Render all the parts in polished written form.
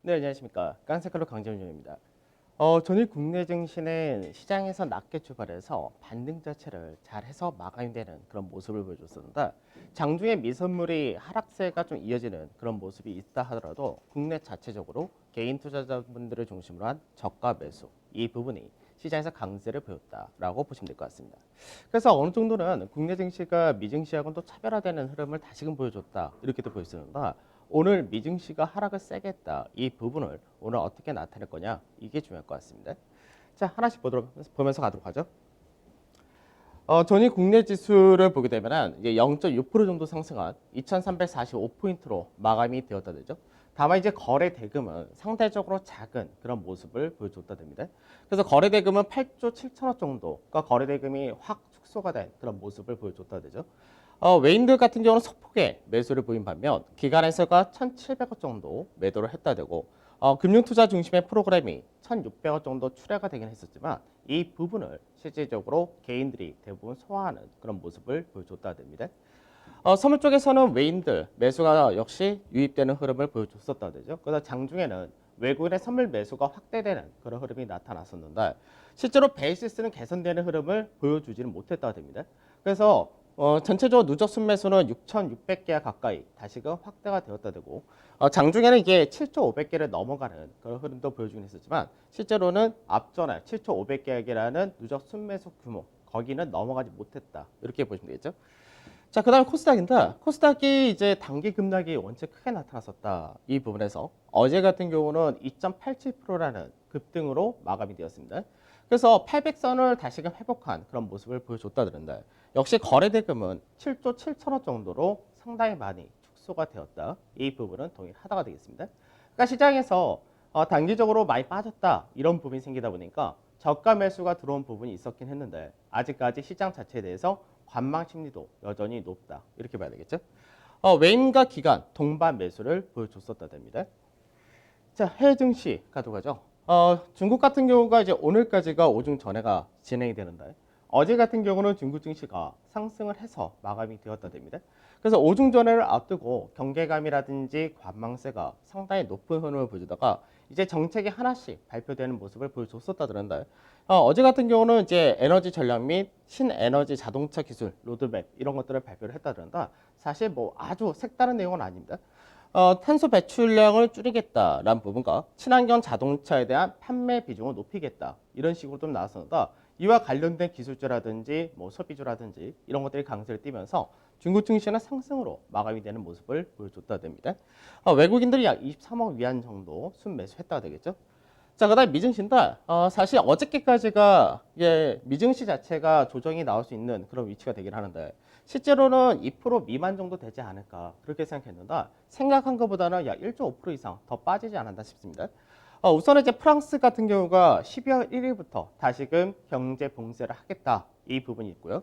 네, 안녕하십니까. 깡세클로 강재훈입니다. 전일 국내 증시는 시장에서 낮게 출발해서 반등 자체를 잘해서 마감이 되는 그런 모습을 보여줬었는데 장중에 미선물이 하락세가 좀 이어지는 그런 모습이 있다 하더라도 국내 자체적으로 개인 투자자분들을 중심으로 한 저가 매수 이 부분이 시장에서 강세를 보였다라고 보시면 될 것 같습니다. 그래서 어느 정도는 국내 증시가 미증시하고는 또 차별화되는 흐름을 다시금 보여줬다 이렇게도 보였었는데 오늘 미증시가 하락을 세게 했다. 이 부분을 오늘 어떻게 나타낼 거냐? 이게 중요할 것 같습니다. 자, 하나씩 보면서 가도록 하죠. 전일 국내 지수를 보게 되면 이제 0.6% 정도 상승한 2,345포인트로 마감이 되었다 되죠. 다만 이제 거래 대금은 상대적으로 작은 그런 모습을 보여줬다 됩니다. 그래서 거래 대금은 8조 7천억 정도가 거래 대금이 확 축소가 된 그런 모습을 보여줬다 되죠. 외인들 같은 경우는 소폭의 매수를 보인 반면 기관에서가 1,700억 정도 매도를 했다 되고 금융투자 중심의 프로그램이 1,600억 정도 출하가 되긴 했었지만 이 부분을 실질적으로 개인들이 대부분 소화하는 그런 모습을 보여줬다 됩니다. 선물 쪽에서는 외인들 매수가 역시 유입되는 흐름을 보여줬었다 되죠. 그래서 장중에는 외국인의 선물 매수가 확대되는 그런 흐름이 나타났었는데 실제로 베이시스는 개선되는 흐름을 보여주지는 못했다 됩니다. 그래서 전체적으로 누적 순매수는 6,600개가 가까이 다시금 확대가 되었다 되고 장중에는 이게 7,500개를 넘어가는 그런 흐름도 보여주긴 했었지만 실제로는 앞전에 7,500개라는 누적 순매수 규모 거기는 넘어가지 못했다 이렇게 보시면 되겠죠. 자, 그다음 코스닥인데 코스닥이 이제 단기 급락이 원체 크게 나타났었다. 이 부분에서 어제 같은 경우는 2.87%라는 급등으로 마감이 되었습니다. 그래서 800선을 다시금 회복한 그런 모습을 보여줬다 그런데 역시 거래 대금은 7조 7천억 정도로 상당히 많이 축소가 되었다. 이 부분은 동일하다가 되겠습니다. 그러니까 시장에서 단기적으로 많이 빠졌다 이런 부분이 생기다 보니까 저가 매수가 들어온 부분이 있었긴 했는데 아직까지 시장 자체에 대해서 관망 심리도 여전히 높다 이렇게 봐야 되겠죠. 외인과 기관 동반 매수를 보여줬었다 됩니다. 자, 해외 증시 가도록 하죠. 중국 같은 경우가 이제 오늘까지가 오중 전해가 진행이 되는데 어제 같은 경우는 중국 증시가 상승을 해서 마감이 되었다 됩니다. 그래서 오중 전해를 앞두고 경계감이라든지 관망세가 상당히 높은 흐름을 보여주다가 이제 정책이 하나씩 발표되는 모습을 보여줬었다 그런데 어제 같은 경우는 이제 에너지 전략 및 신에너지 자동차 기술 로드맵 이런 것들을 발표를 했다 그런다. 사실 뭐 아주 색다른 내용은 아닙니다. 탄소 배출량을 줄이겠다라는 부분과 친환경 자동차에 대한 판매 비중을 높이겠다 이런 식으로 좀 나왔습니다. 이와 관련된 기술주라든지 뭐 소비주라든지 이런 것들이 강세를 띠면서 중국 증시는 상승으로 마감이 되는 모습을 보여줬다 됩니다. 외국인들이 약 23억 위안 정도 순매수했다가 되겠죠. 자, 그다음 미증시인데 사실 어저께까지가 미증시 자체가 조정이 나올 수 있는 그런 위치가 되긴 하는데 실제로는 2% 미만 정도 되지 않을까 그렇게 생각했는데 생각한 것보다는 약 1.5% 이상 더 빠지지 않았나 싶습니다. 우선은 이제 프랑스 같은 경우가 12월 1일부터 다시금 경제 봉쇄를 하겠다 이 부분이 있고요.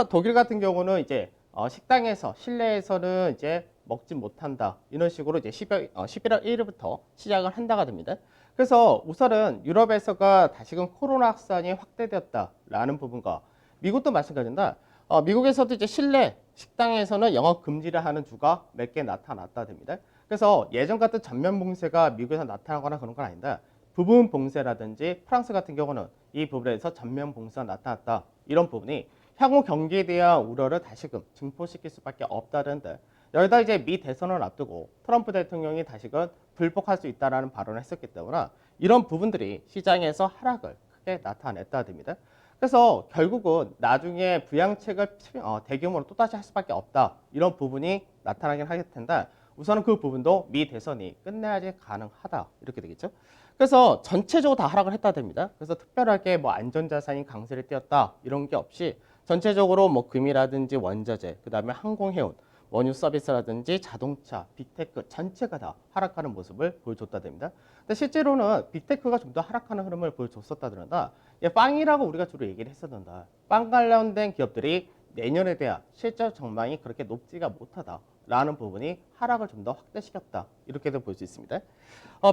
독일 같은 경우는 이제 식당에서 실내에서는 이제 먹지 못한다 이런 식으로 이제 11월 1일부터 시작을 한다가 됩니다. 그래서 우선은 유럽에서가 다시금 코로나 확산이 확대되었다라는 부분과 미국도 마찬가지인데 미국에서도 이제 실내 식당에서는 영업 금지를 하는 주가 몇 개 나타났다 됩니다. 그래서 예전 같은 전면 봉쇄가 미국에서 나타나거나 그런 건 아닌데 부분 봉쇄라든지 프랑스 같은 경우는 이 부분에서 전면 봉쇄가 나타났다. 이런 부분이 향후 경기에 대한 우려를 다시금 증폭시킬 수밖에 없다는데 여기다 이제 미 대선을 앞두고 트럼프 대통령이 다시금 불복할 수 있다라는 발언을 했었기 때문에 이런 부분들이 시장에서 하락을 크게 나타냈다 됩니다. 그래서 결국은 나중에 부양책을 대규모로 또다시 할 수밖에 없다. 이런 부분이 나타나긴 하겠 텐데 우선은 그 부분도 미 대선이 끝내야지 가능하다. 이렇게 되겠죠. 그래서 전체적으로 다 하락을 했다 됩니다. 그래서 특별하게 뭐 안전자산이 강세를 띄었다. 이런 게 없이 전체적으로 뭐 금이라든지 원자재, 그 다음에 항공해운, 원유 서비스라든지 자동차, 빅테크 전체가 다 하락하는 모습을 보여줬다 됩니다. 근데 실제로는 빅테크가 좀 더 하락하는 흐름을 보여줬었다 그런다. 빵이라고 우리가 주로 얘기를 했었는데 빵 관련된 기업들이 내년에 대한 실적 전망이 그렇게 높지가 못하다라는 부분이 하락을 좀 더 확대시켰다. 이렇게도 볼 수 있습니다.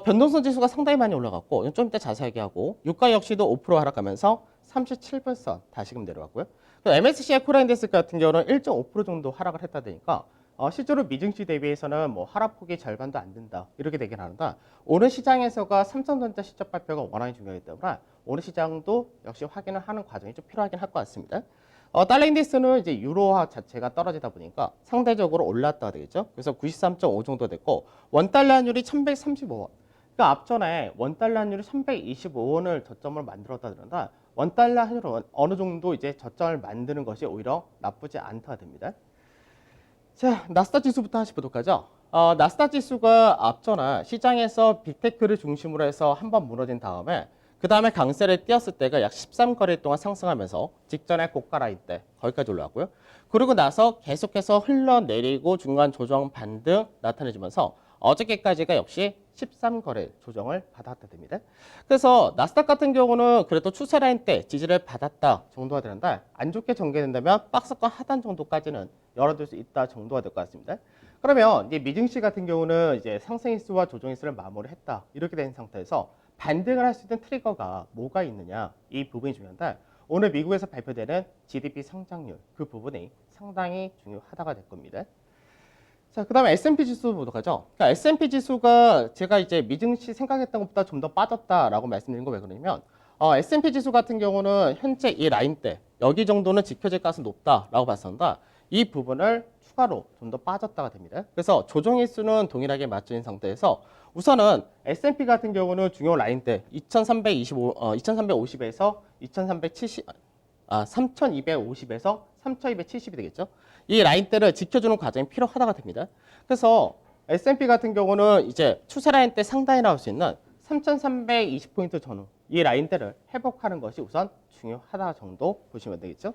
변동성 지수가 상당히 많이 올라갔고 좀 이따 자세하게 하고 유가 역시도 5% 하락하면서 37불선 다시금 내려왔고요. MSCI 코리아인덱스 같은 경우는 1.5% 정도 하락을 했다 되니까 실제로 미증시 대비해서는 뭐 하락폭이 절반도 안 된다 이렇게 되긴 하는데 오늘 시장에서가 삼성전자 실적 발표가 워낙에 중요하기 때문에 오늘 시장도 역시 확인을 하는 과정이 좀 필요하긴 할 것 같습니다. 달러 인덱스는 이제 유로화 자체가 떨어지다 보니까 상대적으로 올랐다가 되겠죠. 그래서 93.5 정도 됐고 원달러 환율이 1135원. 그러니까 앞전에 원달러 환율이 1125원을 저점을 만들었다 그런다. 원달러 환율은 어느 정도 이제 저점을 만드는 것이 오히려 나쁘지 않다 됩니다. 자, 나스닥 지수부터 하나씩 보도록 하죠. 나스닥 지수가 앞전에 시장에서 빅테크를 중심으로 해서 한번 무너진 다음에 그 다음에 강세를 띄었을 때가 약 13거래일 동안 상승하면서 직전에 고가 라인 때 거기까지 올라왔고요. 그리고 나서 계속해서 흘러내리고 중간 조정 반등 나타내주면서 어저께까지가 역시 13거래일 조정을 받았다 됩니다. 그래서 나스닥 같은 경우는 그래도 추세 라인 때 지지를 받았다 정도가 되는데 안 좋게 전개된다면 박스권 하단 정도까지는 열어둘 수 있다 정도가 될 것 같습니다. 그러면 이제 미증시 같은 경우는 이제 상승일수와 조정일수를 마무리했다 이렇게 된 상태에서 반등을 할 수 있는 트리거가 뭐가 있느냐 이 부분이 중요한데 오늘 미국에서 발표되는 GDP 성장률 그 부분이 상당히 중요하다가 될 겁니다. 자, 그 다음에 S&P 지수 보도록 하죠. 그러니까 S&P 지수가 제가 이제 미증시 생각했던 것보다 좀 더 빠졌다라고 말씀드린 거 왜 그러냐면 S&P 지수 같은 경우는 현재 이 라인대 여기 정도는 지켜질 가능성이 높다라고 봤었는데 이 부분을 추가로 좀 더 빠졌다가 됩니다. 그래서 조정일수는 동일하게 맞춰진 상태에서 우선은 S&P 같은 경우는 중요 라인대 2350에서 2370, 3250에서 3270이 되겠죠. 이 라인대를 지켜주는 과정이 필요하다가 됩니다. 그래서 S&P 같은 경우는 이제 추세 라인대 상단에 나올 수 있는 3320포인트 전후 이 라인대를 회복하는 것이 우선 중요하다 정도 보시면 되겠죠.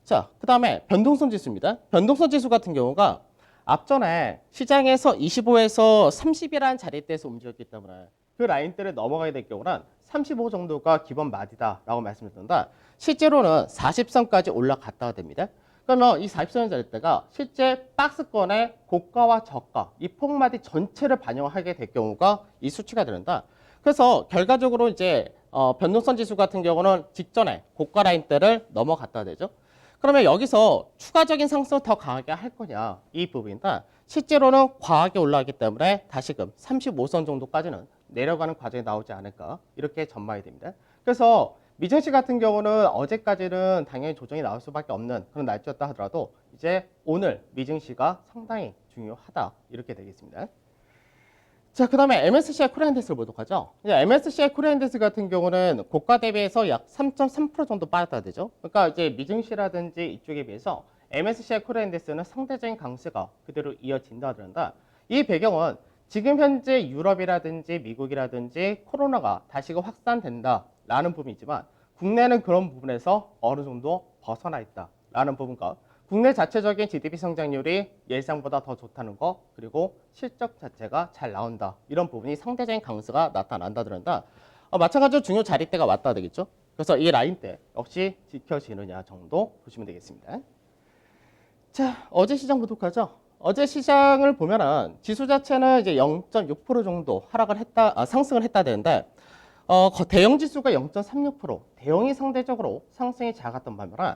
자, 그 다음에 변동성 지수입니다. 변동성 지수 같은 경우가 앞전에 시장에서 25에서 30이라는 자리대에서 움직였기 때문에 그 라인대를 넘어가게 될 경우는 35 정도가 기본 마디다라고 말씀드렸는데 실제로는 40선까지 올라갔다가 됩니다. 그러면 이 40선 자리대가 실제 박스권의 고가와 저가 이 폭마디 전체를 반영하게 될 경우가 이 수치가 되는데 그래서 결과적으로 이제 변동성 지수 같은 경우는 직전에 고가 라인대를 넘어갔다 되죠. 그러면 여기서 추가적인 상승을 더 강하게 할 거냐 이 부분인데 실제로는 과하게 올라가기 때문에 다시금 35선 정도까지는 내려가는 과정이 나오지 않을까 이렇게 전망이 됩니다. 그래서 미증시 같은 경우는 어제까지는 당연히 조정이 나올 수밖에 없는 그런 날짜였다 하더라도 이제 오늘 미증시가 상당히 중요하다 이렇게 되겠습니다. 자, 그 다음에 MSCI 코리아 인덱스를 보도록 하죠. MSCI 코리아 인덱스 같은 경우는 고가 대비해서 약 3.3% 정도 빠졌다 되죠. 그러니까 이제 미증시라든지 이쪽에 비해서 MSCI 코리아 인덱스는 상대적인 강세가 그대로 이어진다 그런다. 이 배경은 지금 현재 유럽이라든지 미국이라든지 코로나가 다시금 확산된다라는 부분이지만 국내는 그런 부분에서 어느 정도 벗어나 있다라는 부분과 국내 자체적인 GDP 성장률이 예상보다 더 좋다는 거 그리고 실적 자체가 잘 나온다 이런 부분이 상대적인 강세가 나타난다 그런다. 마찬가지로 중요 자리대가 왔다 되겠죠. 그래서 이 라인대 역시 지켜지느냐 정도 보시면 되겠습니다. 자, 어제 시장 보도록 하죠. 어제 시장을 보면은 지수 자체는 이제 0.6% 정도 하락을 했다, 상승을 했다 되는데 대형 지수가 0.36%, 대형이 상대적으로 상승이 작았던 반면에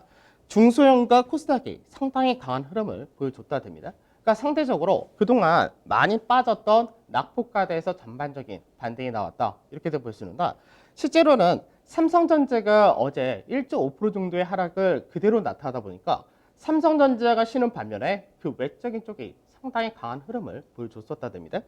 중소형과 코스닥이 상당히 강한 흐름을 보여줬다 됩니다. 그러니까 상대적으로 그동안 많이 빠졌던 낙폭가대에서 전반적인 반등이 나왔다 이렇게 볼 수 있는데 실제로는 삼성전자가 어제 1.5% 정도의 하락을 그대로 나타나다 보니까 삼성전자가 쉬는 반면에 그 외적인 쪽이 상당히 강한 흐름을 보여줬었다 됩니다.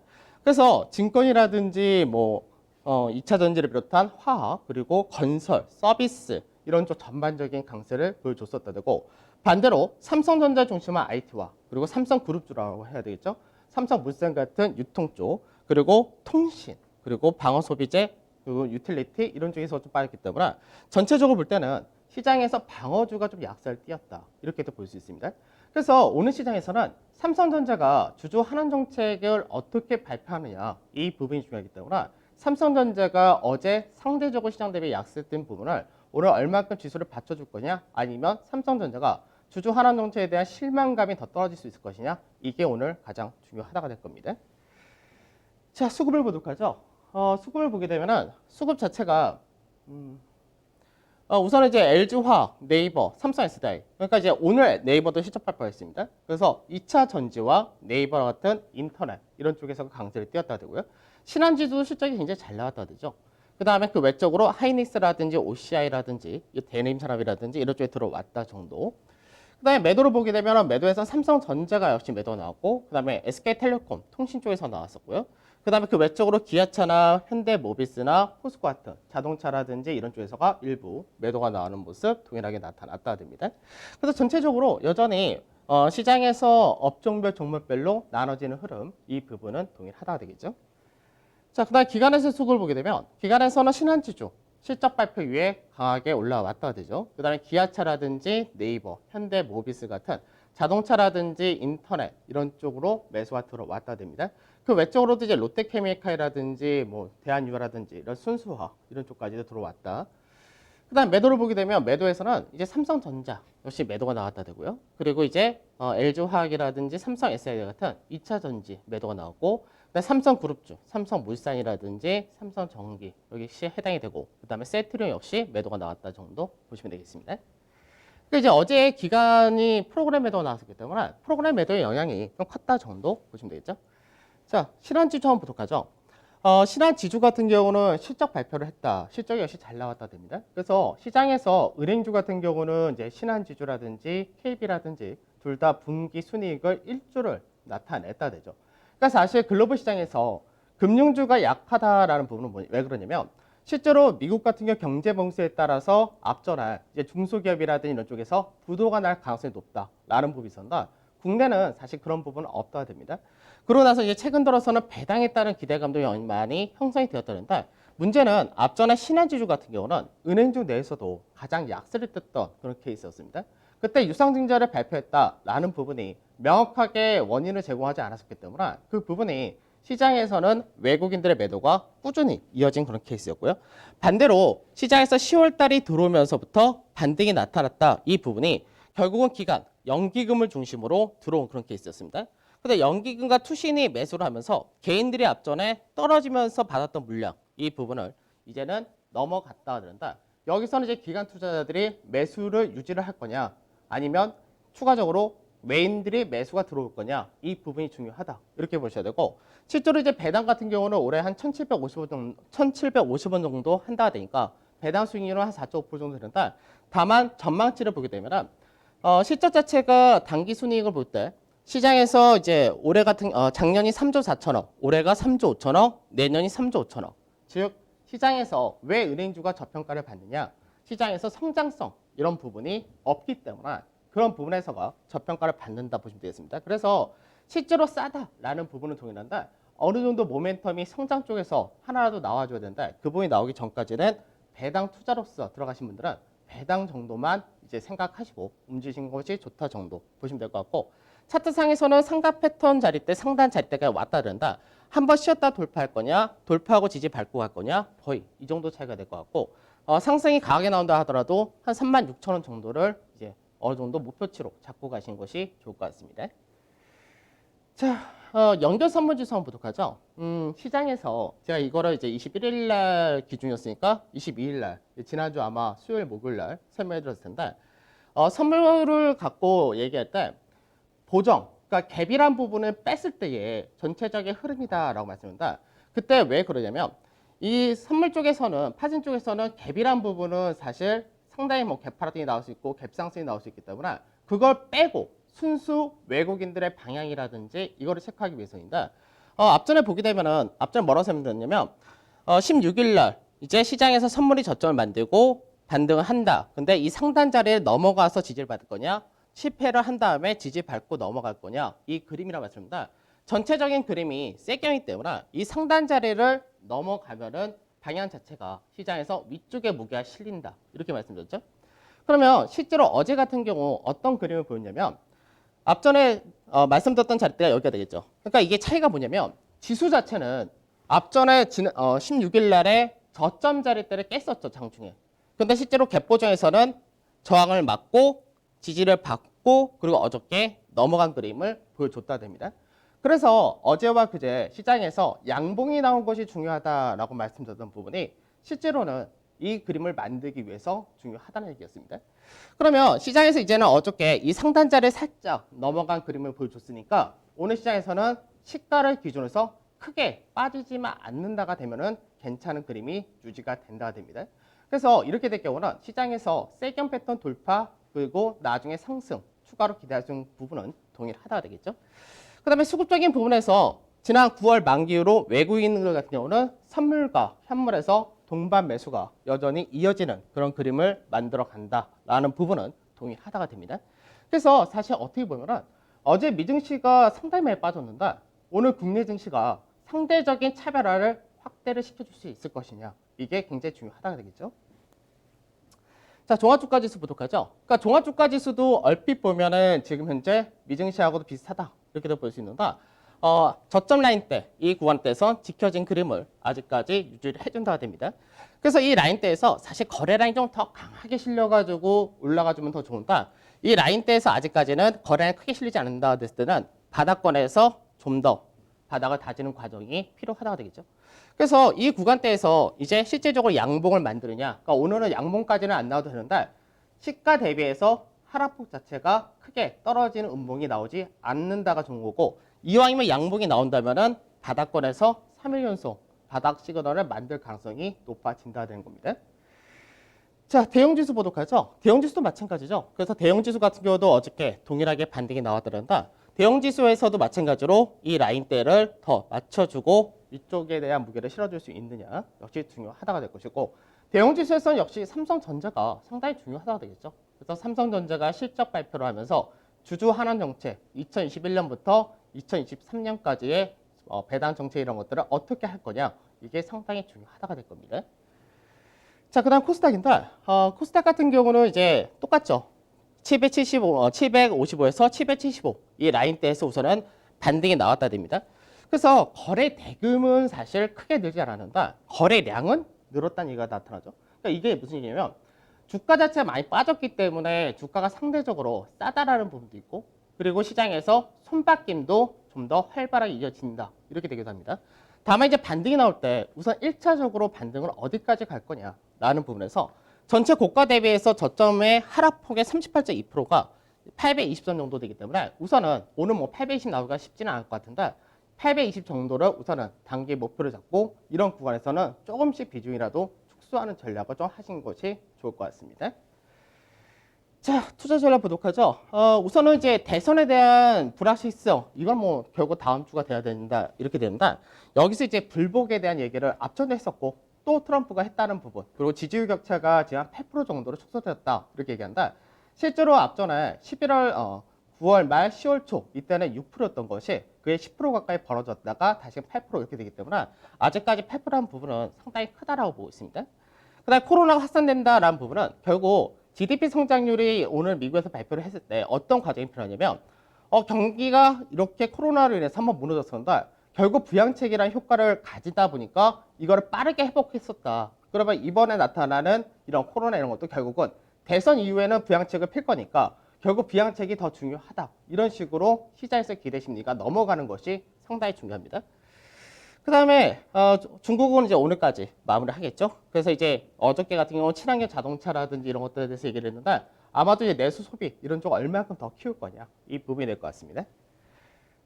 그래서 증권이라든지 뭐 2차 전지를 비롯한 화학 그리고 건설, 서비스 이런 쪽 전반적인 강세를 보여줬었다 되고 반대로 삼성전자 중심한 IT와 그리고 삼성그룹주라고 해야 되겠죠. 삼성물산 같은 유통 쪽 그리고 통신 그리고 방어소비재 그리고 유틸리티 이런 쪽에서 좀 빠졌기 때문에 전체적으로 볼 때는 시장에서 방어주가 좀 약세를 띄었다 이렇게도 볼 수 있습니다. 그래서 오늘 시장에서는 삼성전자가 주주 환원 정책을 어떻게 발표하느냐 이 부분이 중요하기 때문에 삼성전자가 어제 상대적으로 시장 대비 약세된 부분을 오늘 얼마큼 지수를 받쳐줄 거냐 아니면 삼성전자가 주주 환원 정책에 대한 실망감이 더 떨어질 수 있을 것이냐 이게 오늘 가장 중요하다가 될 겁니다. 자, 수급을 보도록 하죠. 수급을 보게 되면은 수급 자체가 우선 이제 LG화학, 네이버, 삼성 SDI. 그러니까 이제 오늘 네이버도 실적 발표가 있습니다. 그래서 2차 전지와 네이버와 같은 인터넷 이런 쪽에서 강세를 띄웠다 되고요. 신한지도 실적이 굉장히 잘 나왔다 되죠. 그 다음에 그 외적으로 하이닉스라든지 OCI라든지 대림산업이라든지 이런 쪽에 들어왔다 정도. 그 다음에 매도를 보게 되면 매도에서 삼성전자가 역시 매도가 나왔고, 그 다음에 SK텔레콤 통신 쪽에서 나왔었고요. 그 다음에 그 외적으로 기아차나 현대모비스나 포스코 같은 자동차라든지 이런 쪽에서가 일부 매도가 나오는 모습 동일하게 나타났다 됩니다. 그래서 전체적으로 여전히 시장에서 업종별 종목별로 나눠지는 흐름, 이 부분은 동일하다 되겠죠. 자, 그 다음 기관에서 수급을 보게 되면 기관에서는 신한지주 실적 발표 이후에 강하게 올라왔다 되죠. 그 다음에 기아차라든지 네이버, 현대모비스 같은 자동차라든지 인터넷 이런 쪽으로 매수가 들어왔다 됩니다. 그 외적으로도 이제 롯데케미칼이라든지 뭐 대한유화라든지 이런 순수화 이런 쪽까지도 들어왔다. 그다음 매도를 보게 되면 매도에서는 이제 삼성전자 역시 매도가 나왔다 되고요. 그리고 이제 LG화학이라든지 삼성 SDI 같은 2차 전지 매도가 나왔고, 그다음 삼성그룹주, 삼성물산이라든지 삼성전기 여기 시 해당이 되고, 그다음에 세트리온 역시 매도가 나왔다 정도 보시면 되겠습니다. 그러니까 이제 어제 기간이 프로그램 매도가 나왔기 때문에 프로그램 매도의 영향이 좀 컸다 정도 보시면 되겠죠. 자, 신한지주 한번 보도록 하죠. 신한지주 같은 경우는 실적 발표를 했다. 실적이 역시 잘 나왔다 됩니다. 그래서 시장에서 은행주 같은 경우는 이제 신한지주라든지 KB라든지 둘 다 분기 순이익을 일조를 나타냈다 되죠. 그러니까 사실 글로벌 시장에서 금융주가 약하다라는 부분은 왜 그러냐면 실제로 미국 같은 경우 경제 봉쇄에 따라서 앞전에 이제 중소기업이라든지 이런 쪽에서 부도가 날 가능성이 높다라는 부분이 있었나, 국내는 사실 그런 부분은 없다 됩니다. 그러고 나서 이제 최근 들어서는 배당에 따른 기대감도 많이 형성이 되었다는데, 문제는 앞전에 신한지주 같은 경우는 은행주 내에서도 가장 약세를 떴던 그런 케이스였습니다. 그때 유상증자를 발표했다라는 부분이 명확하게 원인을 제공하지 않았었기 때문에 그 부분이 시장에서는 외국인들의 매도가 꾸준히 이어진 그런 케이스였고요. 반대로 시장에서 10월 달이 들어오면서부터 반등이 나타났다. 이 부분이 결국은 기간, 연기금을 중심으로 들어온 그런 케이스였습니다. 근데 연기금과 투신이 매수를 하면서 개인들이 앞전에 떨어지면서 받았던 물량, 이 부분을 이제는 넘어갔다 그런다. 여기서는 이제 기관 투자자들이 매수를 유지를 할 거냐, 아니면 추가적으로 외인들이 매수가 들어올 거냐, 이 부분이 중요하다 이렇게 보셔야 되고, 실제로 이제 배당 같은 경우는 올해 한 1,750원 정도 한다 되니까 배당 수익률은 한 4.5% 정도 된다. 다만 전망치를 보게 되면 실적 자체가 당기 순이익을 볼 때 시장에서 이제 올해 같은 작년이 3조 4천억, 올해가 3조 5천억, 내년이 3조 5천억. 즉 시장에서 왜 은행주가 저평가를 받느냐? 시장에서 성장성 이런 부분이 없기 때문에 그런 부분에서가 저평가를 받는다 보시면 되겠습니다. 그래서 실제로 싸다라는 부분은 동일한데 어느 정도 모멘텀이 성장 쪽에서 하나라도 나와줘야 된다. 그 부분이 나오기 전까지는 배당 투자로서 들어가신 분들은 배당 정도만 이제 생각하시고 움직이신 것이 좋다 정도 보시면 될 것 같고, 차트상에서는 상단 패턴 자리대, 상단 자리대가 왔다 그런다. 한번 쉬었다 돌파할 거냐, 돌파하고 지지 밟고 갈 거냐, 거의 이 정도 차이가 될 것 같고, 상승이 강하게 나온다 하더라도 한 36,000원 정도를 이제 어느 정도 목표치로 잡고 가시는 것이 좋을 것 같습니다. 자, 연결 선물지수 한번 보도록 하죠. 시장에서 제가 이거를 이제 21일 날 기준이었으니까 22일 날, 지난주 아마 수요일, 목요일 날 설명해 드렸을 텐데, 선물을 갖고 얘기할 때 보정, 그러니까 갭이란 부분을 뺐을 때의 전체적인 흐름이다라고 말씀드립니다. 그때 왜 그러냐면 이 선물 쪽에서는, 파진 쪽에서는 갭이란 부분은 사실 상당히 뭐 갭 하락이 나올 수 있고 갭 상승이 나올 수 있기 때문에 그걸 빼고 순수 외국인들의 방향이라든지 이거를 체크하기 위해서인데, 앞전에 보게 되면은 앞전에 뭐라고 설명드렸냐면 16일 날 이제 시장에서 선물이 저점을 만들고 반등을 한다. 근데 이 상단 자리에 넘어가서 지지를 받을 거냐, 실패를 한 다음에 지지 밟고 넘어갈 거냐, 이 그림이라고 말씀드립니다. 전체적인 그림이 세경이기 때문에 이 상단 자리를 넘어가면은 방향 자체가 시장에서 위쪽에 무게가 실린다 이렇게 말씀드렸죠. 그러면 실제로 어제 같은 경우 어떤 그림을 보였냐면 앞전에 말씀드렸던 자리대가 여기가 되겠죠. 그러니까 이게 차이가 뭐냐면 지수 자체는 앞전에 16일 날에 저점 자리대를 깼었죠, 장중에. 근데 실제로 갭 보정에서는 저항을 막고 지지를 받고 그리고 어저께 넘어간 그림을 보여줬다 됩니다. 그래서 어제와 그제 시장에서 양봉이 나온 것이 중요하다라고 말씀드렸던 부분이 실제로는 이 그림을 만들기 위해서 중요하다는 얘기였습니다. 그러면 시장에서 이제는 어저께 이 상단자를 살짝 넘어간 그림을 보여줬으니까 오늘 시장에서는 시가를 기준으로 해서 크게 빠지지만 않는다가 되면은 괜찮은 그림이 유지가 된다가 됩니다. 그래서 이렇게 될 경우는 시장에서 세견 패턴 돌파 그리고 나중에 상승 추가로 기대할 수 있는 부분은 동일하다가 되겠죠. 그 다음에 수급적인 부분에서 지난 9월 만기 이후로 외국인들 같은 경우는 선물과 현물에서 동반 매수가 여전히 이어지는 그런 그림을 만들어 간다라는 부분은 동일하다가 됩니다. 그래서 사실 어떻게 보면은 어제 미증시가 상당히 많이 빠졌는데 오늘 국내 증시가 상대적인 차별화를 확대를 시켜줄 수 있을 것이냐 이게 굉장히 중요하다가 되겠죠. 자, 종합주가지수 보도록 하죠. 그러니까 종합주가지수도 얼핏 보면은 지금 현재 미증시하고도 비슷하다 이렇게도 볼 수 있는데 저점 라인 때 이 구간대에서 지켜진 그림을 아직까지 유지를 해준다가 됩니다. 그래서 이 라인대에서 사실 거래 라인 좀 더 강하게 실려가지고 올라가주면 더 좋은데 이 라인대에서 아직까지는 거래 라인 크게 실리지 않는다 됐을 때는 바닥권에서 좀 더 바닥을 다지는 과정이 필요하다가 되겠죠. 그래서 이 구간대에서 이제 실제적으로 양봉을 만드느냐, 그러니까 오늘은 양봉까지는 안 나와도 되는데 시가 대비해서 하락폭 자체가 크게 떨어지는 음봉이 나오지 않는다가 좋은 거고 이왕이면 양봉이 나온다면은 바닥권에서 3일 연속 바닥 시그널을 만들 가능성이 높아진다 되는 겁니다. 자, 대형지수 보도록 하죠. 대형지수도 마찬가지죠. 그래서 대형지수 같은 경우도 어저께 동일하게 반등이 나왔더란다. 대형지수에서도 마찬가지로 이 라인대를 더 맞춰주고 이쪽에 대한 무게를 실어줄 수 있느냐 역시 중요하다가 될 것이고 대형지수에서는 역시 삼성전자가 상당히 중요하다가 되겠죠. 그래서 삼성전자가 실적 발표를 하면서 주주 환원 정책 2021년부터 2023년까지의 배당 정책 이런 것들을 어떻게 할 거냐 이게 상당히 중요하다가 될 겁니다. 자, 그다음 코스닥인데 코스닥 같은 경우는 이제 똑같죠. 755에서 775 이 라인대에서 우선은 반등이 나왔다 됩니다. 그래서 거래 대금은 사실 크게 늘지 않았는데 거래량은 늘었다는 얘기가 나타나죠. 그러니까 이게 무슨 얘기냐면 주가 자체가 많이 빠졌기 때문에 주가가 상대적으로 싸다라는 부분도 있고 그리고 시장에서 손바뀜도 좀 더 활발하게 이어진다 이렇게 되기도 합니다. 다만 이제 반등이 나올 때 우선 1차적으로 반등을 어디까지 갈 거냐라는 부분에서 전체 고가 대비해서 저점의 하락폭의 38.2%가 820선 정도 되기 때문에 우선은 오늘 뭐 820 나오기가 쉽지는 않을 것 같은데 820 정도를 우선은 단기 목표를 잡고 이런 구간에서는 조금씩 비중이라도 축소하는 전략을 좀 하신 것이 좋을 것 같습니다. 자, 투자 전략 보도록 하죠. 우선은 이제 대선에 대한 불확실성, 이건 뭐 결국 다음 주가 돼야 된다, 이렇게 된다. 여기서 이제 불복에 대한 얘기를 앞전에 했었고, 또 트럼프가 했다는 부분, 그리고 지지율 격차가 지금 8% 정도로 축소되었다, 이렇게 얘기한다. 실제로 앞전에 11월, 9월 말 10월 초, 이때는 6%였던 것이 그게 10% 가까이 벌어졌다가 다시 8% 이렇게 되기 때문에 아직까지 8%라는 부분은 상당히 크다라고 보고 있습니다. 그 다음에 코로나가 확산된다라는 부분은 결국 GDP 성장률이 오늘 미국에서 발표를 했을 때 어떤 과정이 필요하냐면 경기가 이렇게 코로나로 인해서 한번 무너졌었는데 결국 부양책이라는 효과를 가지다 보니까 이거를 빠르게 회복했었다. 그러면 이번에 나타나는 이런 코로나 이런 것도 결국은 대선 이후에는 부양책을 필 거니까 결국 부양책이 더 중요하다. 이런 식으로 시장에서 기대 심리가 넘어가는 것이 상당히 중요합니다. 그 다음에 중국은 이제 오늘까지 마무리를 하겠죠. 그래서 이제 어저께 같은 경우는 친환경 자동차라든지 이런 것들에 대해서 얘기를 했는데 아마도 이제 내수 소비 이런 쪽 얼마큼 더 키울 거냐 이 부분이 될 것 같습니다.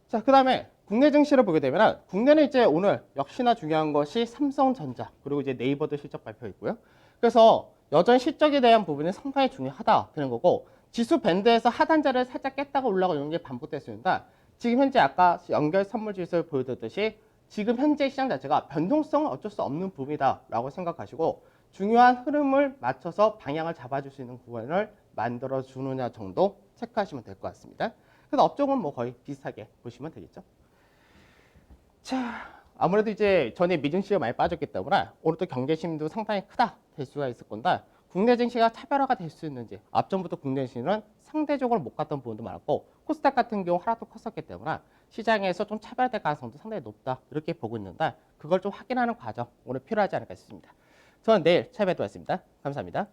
자, 그 다음에 국내 증시를 보게 되면 국내는 이제 오늘 역시나 중요한 것이 삼성전자 그리고 이제 네이버도 실적 발표있고요. 그래서 여전 실적에 대한 부분이 상당히 중요하다 되는 거고 지수 밴드에서 하단자를 살짝 깼다가 올라가는 게 반복됐습니다. 지금 현재 아까 연결 선물 지수를 보여드렸듯이 지금 현재 시장 자체가 변동성은 어쩔 수 없는 부분이다라고 생각하시고 중요한 흐름을 맞춰서 방향을 잡아줄 수 있는 구간을 만들어주느냐 정도 체크하시면 될 것 같습니다. 그래서 업종은 뭐 거의 비슷하게 보시면 되겠죠. 자, 아무래도 이제 전에 미증시가 많이 빠졌기 때문에 오늘 또 경계심도 상당히 크다 될 수가 있을 건데 국내 증시가 차별화가 될 수 있는지 앞전부터 국내 증시는 상대적으로 못 갔던 부분도 많았고 코스닥 같은 경우 하락도 컸었기 때문에 시장에서 좀 차별화될 가능성도 상당히 높다 이렇게 보고 있는데 그걸 좀 확인하는 과정 오늘 필요하지 않을까 싶습니다. 저는 내일 찾아뵙도록 하겠습니다. 감사합니다.